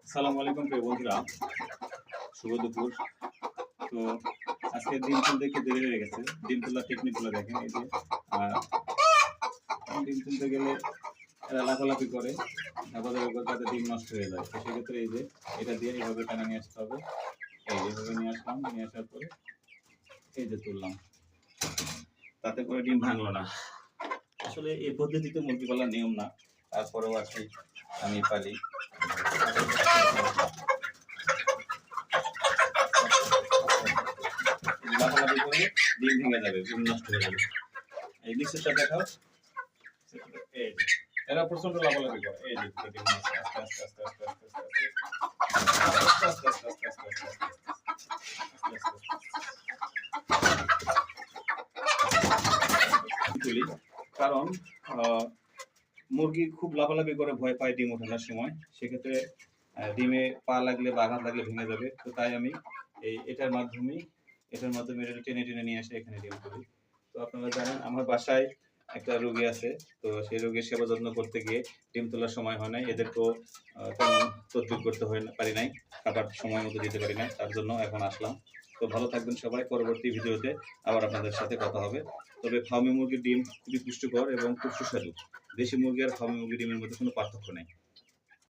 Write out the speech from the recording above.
আসসালামু আলাইকুম প্রিয় বন্ধুরা, শুভ দুপুর। তো আজকে ডিম তুলতে একটু দেরি হয়ে গেছে। ডিম তোলার টেকনিকগুলো দেখেন। এই যে ডিম তুলতে গেলে এরা লাফালাফি করে, ধাপাধাপি করে, তাতে ডিম নষ্ট হয়ে যায়। তো সেক্ষেত্রে এই যে এটা দিয়ে এইভাবে টানা নিয়ে আসতে হবে। এই যেভাবে নিয়ে আসলাম, নিয়ে আসার পরে এই যে তুললাম, তাতে করে ডিম ভাঙলো না। আসলে এই পদ্ধতিতে মুরগি পালার নিয়ম না, তারপরেও আছে আমি পালি। লাফালাফি করলে ডিম ভেঙে যাবে, ডিম নষ্ট হয়ে যাবে। এই নিচেরটা দেখাও। এই যে, এরা প্রচন্ড লাফালাফি করে। এই যে ডিম আস্তে আস্তে আস্তে আস্তে আস্তে আস্তে আস্তে আস্তে আস্তে তুলি, কারণ মুরগি খুব লাফালাফি করে, ভয় পায় ডিম ওঠানোর সময়। সেক্ষেত্রে ডিমে পা লাগলে বা আঘাত লাগলে ভেঙে যাবে। তো তাই আমি এটার মাধ্যমে এটা টেনে টেনে নিয়ে আসে এখানে ডিম তুলি। তো আপনারা জানেন আমার বাসায় একটা রোগী আছে। তো সেই রোগীর সেবা যত্ন করতে গিয়ে ডিম তোলার সময় হয় নাই। এদেরকেও তেমন তদবির করতে পারি নাই, খাবার সময় মতো দিতে পারি নাই। তার জন্য এখন আসলাম। তো ভালো থাকবেন সবাই। পরবর্তী ভিডিওতে আবার আপনাদের সাথে কথা হবে। তবে ফার্মি মুরগির ডিম খুবই পুষ্টিকর এবং খুব সুস্বাদু। দেশি মুরগি আর ফার্মি মুরগির ডিমের মধ্যে কোনো পার্থক্য নেই।